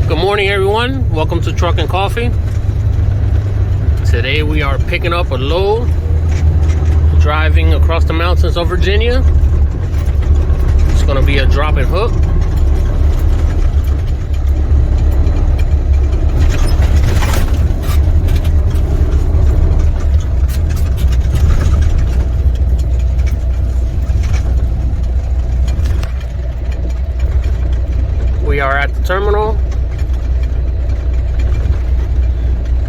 Good morning, everyone. Welcome to Truck and Coffee. Today we are picking up a load, driving across the mountains of Virginia. It's going to be a drop and hook. We are at the terminal.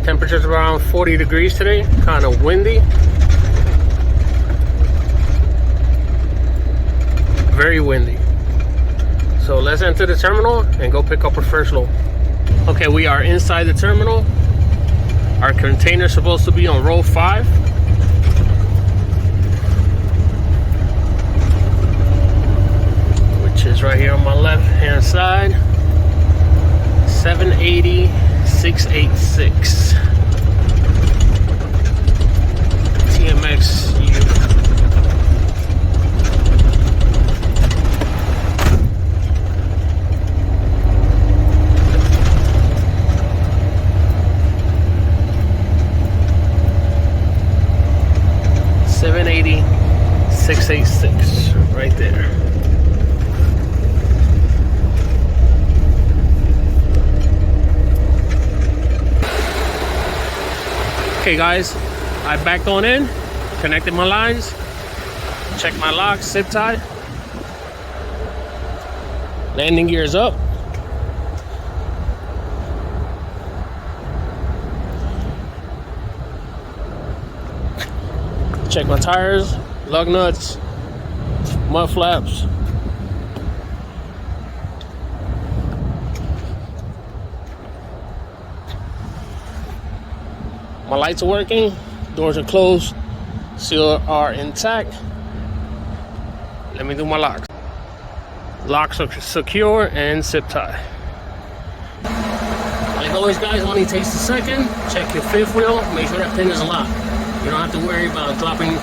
Temperature's around 40 degrees today, kind of windy. Very windy. So let's enter the terminal and go pick up our first load. Okay, we are inside the terminal. Our container's supposed to be on row 5. Which is right here on my left hand side. 780-686 TMX U. $780-686 right there. Okay guys, I backed on in, connected my lines, checked my locks, zip tie. Landing gear is up. Check my tires, lug nuts, mud flaps. My lights are working, doors are closed, seals are intact. Let me do my locks. Locks are secure and zip tie. Like always guys, only takes a second. Check your fifth wheel, make sure that pin is locked. You don't have to worry about dropping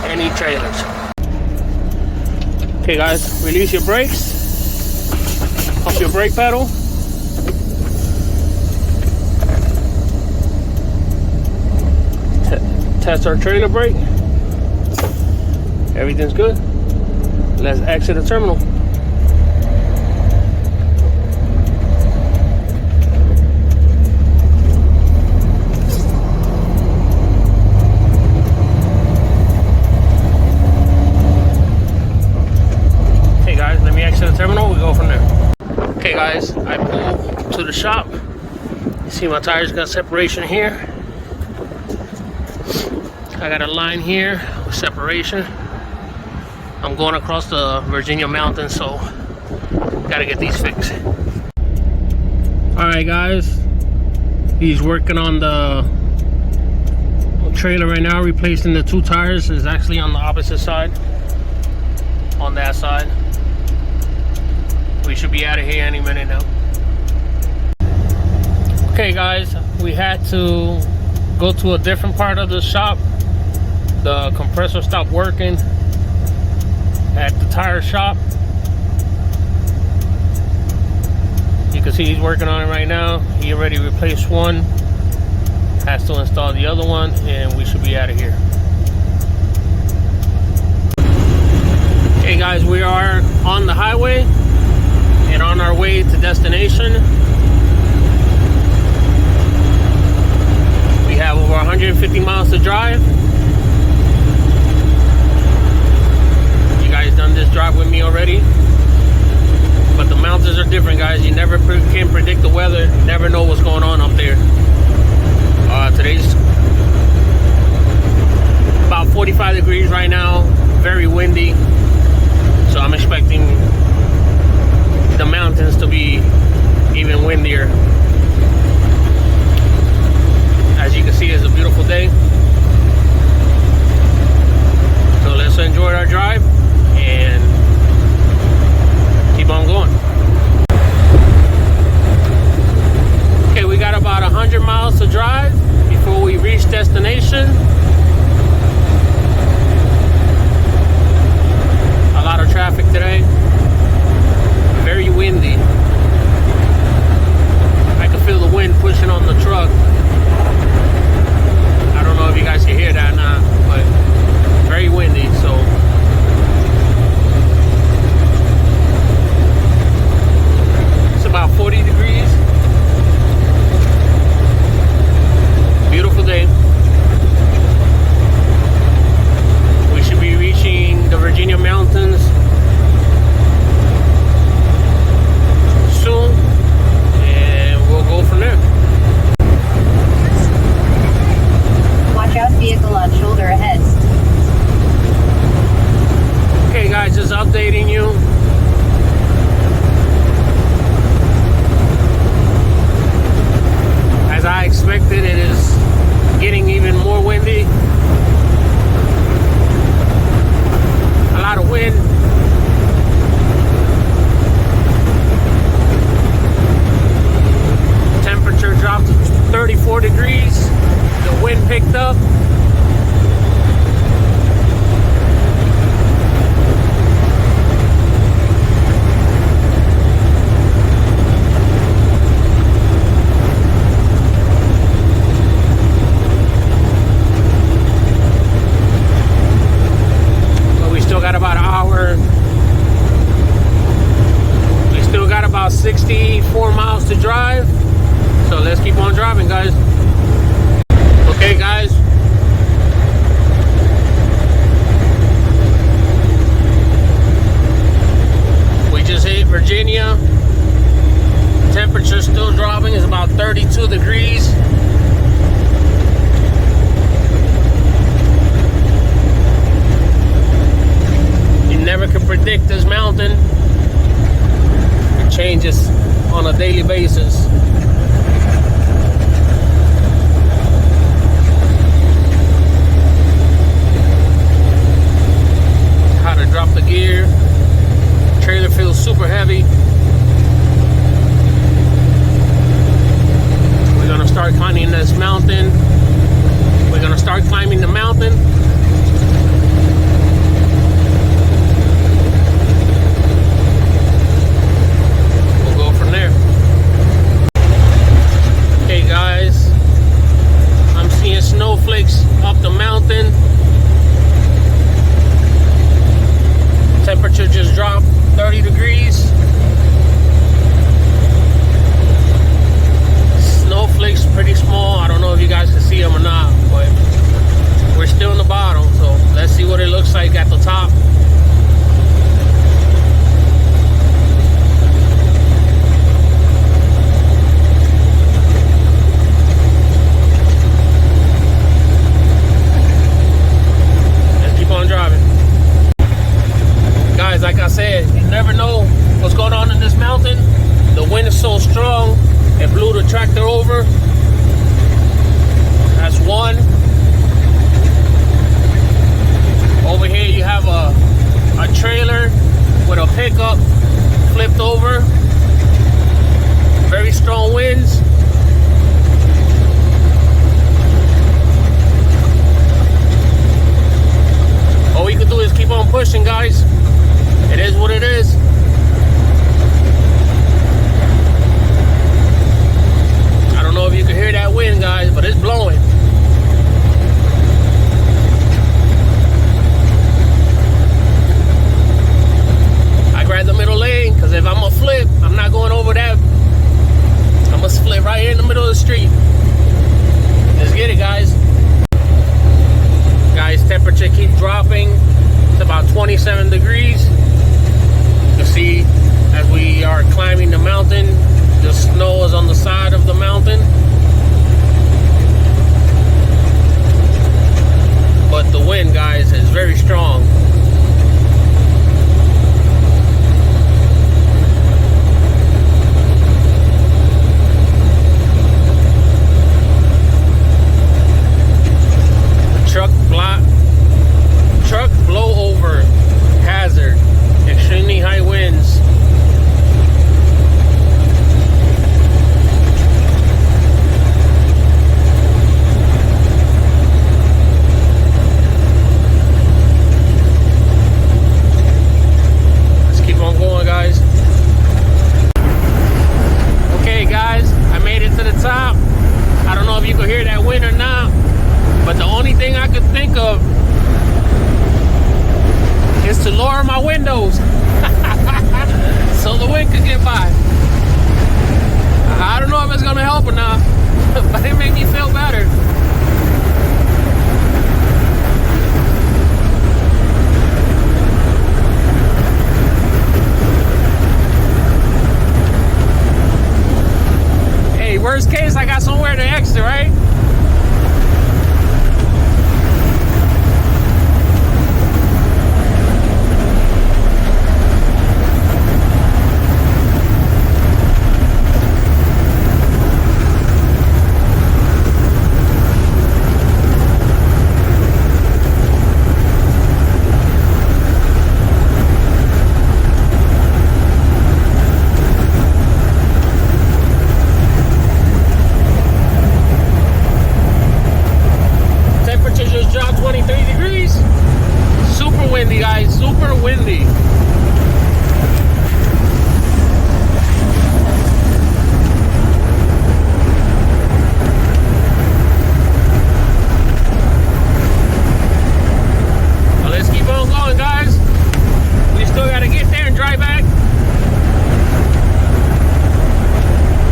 any trailers. Okay guys, release your brakes, pump your brake pedal. Test our trailer brake. Everything's good. Let's exit the terminal. Okay guys, let me exit the terminal. We go from there. Okay guys, I pull to the shop. You see my tires got separation here. I got a line here with separation. I'm going across the Virginia mountains, so gotta get these fixed. Alright guys, he's working on the trailer right now, replacing the 2 tires. It's actually on the opposite side, on that side. We should be out of here any minute now. Okay guys, we had to go to a different part of the shop. The compressor stopped working at the tire shop. You can see he's working on it right now. He already replaced one. Has to install the other one, and we should be out of here. Okay guys, we are on the highway and on our way to destination. We have over 150 miles to drive. Done this drive with me already, but the mountains are different guys. You never can predict the weather. You never know what's going on up there. Today's about 45 degrees right now, very windy, so I'm expecting the mountains to be even windier. As you can see, it's a beautiful day, so let's enjoy our drive and keep on going. Okay, we got about 100 miles to drive before we reach destination. A lot of traffic today. Very windy. the truck. I don't know if you guys can hear that or not, but very windy, so it's about 40 degrees. Beautiful day. We should be reaching the Virginia mountains soon, and we'll go from there. Watch out, vehicle on shoulder ahead. Okay guys, just updating you. As I expected, it is getting even more windy. A lot of wind. Temperature dropped to 34 degrees. The wind picked up. But we still got about an hour. We still got about 64 miles to drive. So let's keep on driving, guys. Okay, guys. We just hit Virginia. Temperature still dropping. It's about 32 degrees. You never can predict this mountain. It changes on a daily basis. Drop the gear. Trailer feels super heavy. We're gonna start climbing this mountain. We're gonna start climbing the mountain. We'll go from there. Okay guys, I'm seeing snowflakes up the mountain. Temperature just dropped 30 degrees. Snowflakes pretty small. I don't know if you guys can see them or not, but we're still in the bottom. So let's see what it looks like at the top. Let's keep on driving. Guys, like I said, you never know what's going on in this mountain. The wind is so strong, it blew the tractor over. That's one. Over here you have a trailer with a pickup flipped over. Very strong winds. All we can do is keep on pushing, guys. It is what it is. I don't know if you you can hear that wind or not. But the only thing I could think of is to lower my windows so the wind could get by. I don't know if it's gonna help or not, but it made me feel better. Hey, worst case, I got somewhere to exit, right? Dropped 23 degrees. Super windy, guys. Super windy. Well, let's keep on going, guys. We still got to get there and drive back.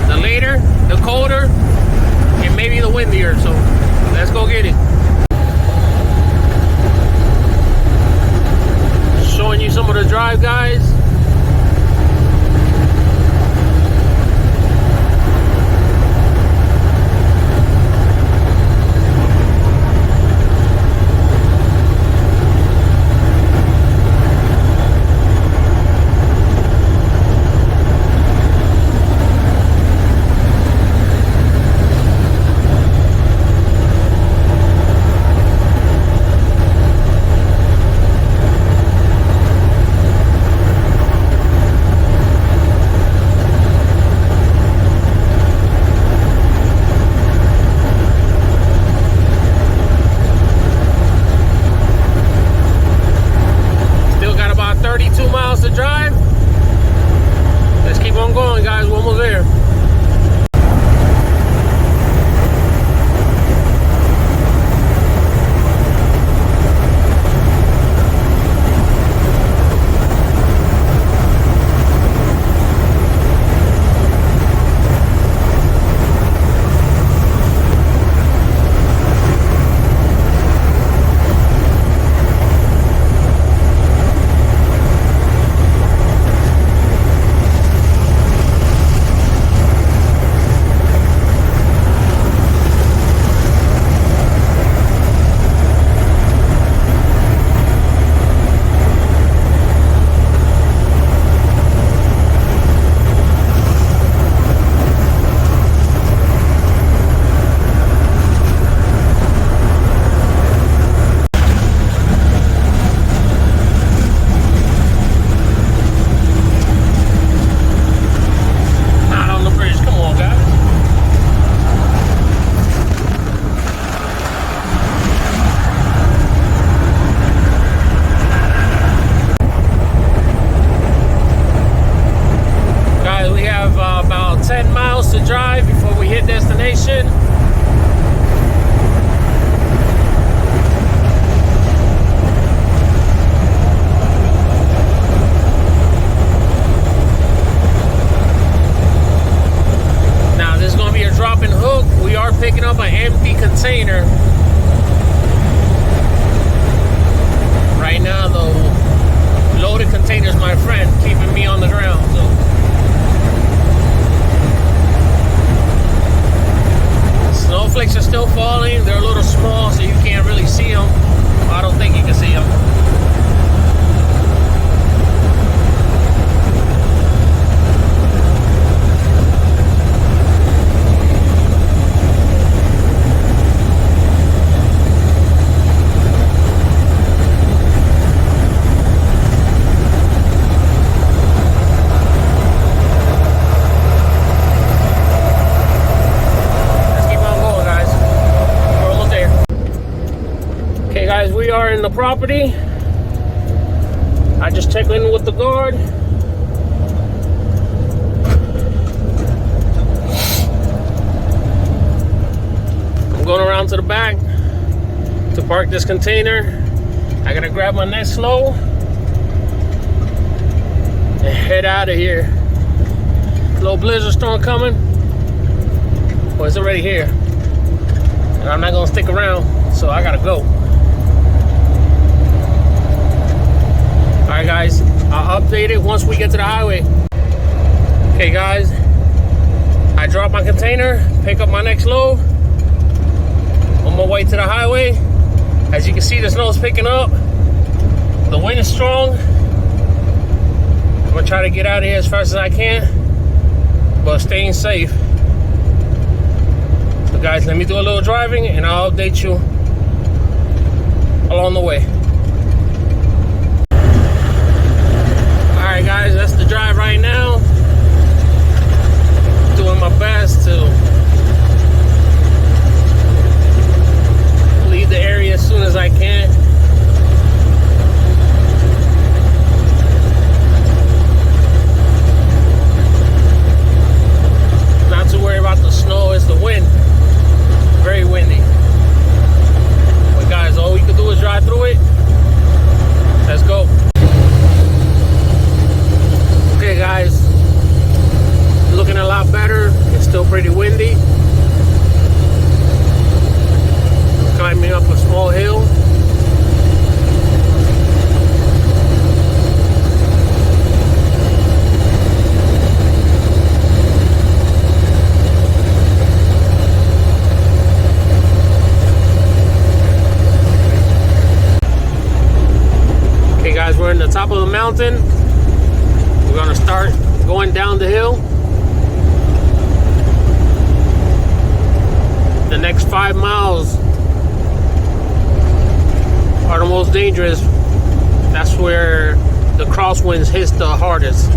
The later, the colder, and maybe the windier. So let's go get it. Showing you some of the drive, guys. To drive. Let's keep on going, guys. We're almost there. To drive before we hit destination. Now this is going to be a drop and hook. We are picking up an empty container. Right now the loaded container is my friend, keeping me on the ground. So snowflakes are still falling. They're a little small, so you can't really see them. I don't think you can see them. We are in the property. I just checked in with the guard. around to the back to park this container. I gotta grab my next load and head out of here. Little blizzard storm coming. Well, it's already here. And I'm not gonna stick around, so I gotta go. Alright guys, I'll update it once we get to the highway. Okay guys, I dropped my container, pick up my next load. On my way to the highway. As you can see, the snow is picking up. The wind is strong. I'm gonna try to get out of here as fast as I can, but staying safe. So guys, let me do a little driving and I'll update you along the way. Alright guys, that's the drive right now. Doing my best to leave the area as soon as I can. Not to worry about the snow, it's the wind. Very windy. But guys, all we can do is drive through it. Let's go. Okay guys, looking a lot better. It's still pretty windy. Climbing up a small hill. Okay guys, we're in the top of the mountain. We're gonna start going down the hill. The next 5 miles are the most dangerous. That's where the crosswinds hits the hardest.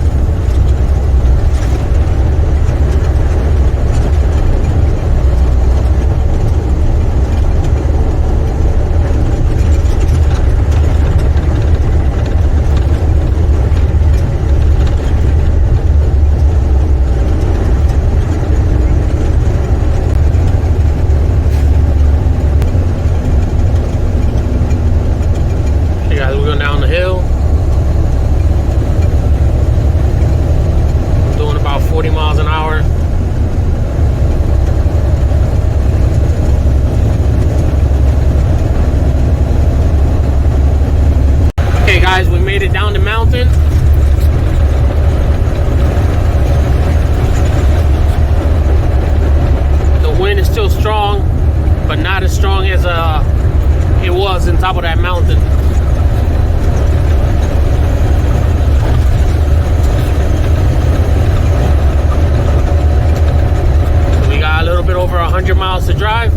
Guys, we made it down the mountain. The wind is still strong, but not as strong as it was on top of that mountain. We got a little bit over 100 miles to drive.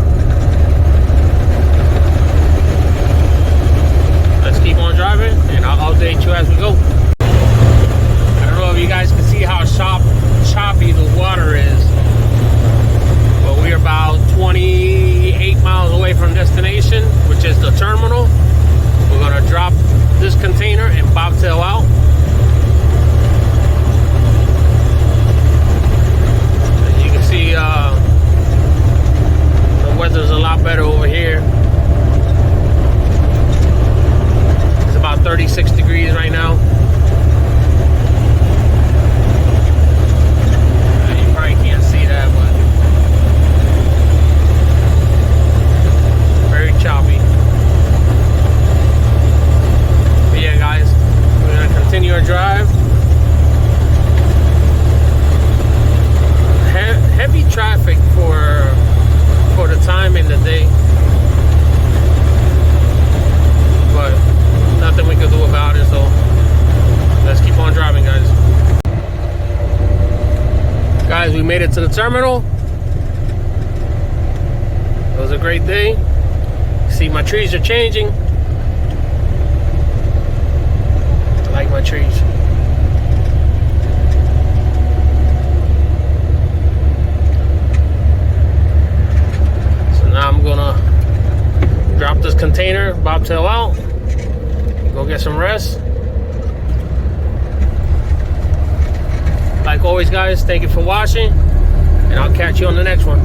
Let's keep on driving and I'll update you as we go. I don't know if you guys can see how choppy the water is, but we're about 28 miles away from destination, which is the terminal. We're gonna drop this container and bobtail out. As you can see, the weather's a lot better over here. About 36 degrees right now. You probably can't see that, but very choppy. But yeah guys, we're gonna continue our drive. Heavy traffic for the time in the day, but nothing we can do about it, so let's keep on driving, guys. Guys, we made it to the terminal. It was a great day. See, my trees are changing. I like my trees. So now I'm gonna drop this container, bobtail out, go get some rest. Like always guys, thank you for watching, and I'll catch you on the next one.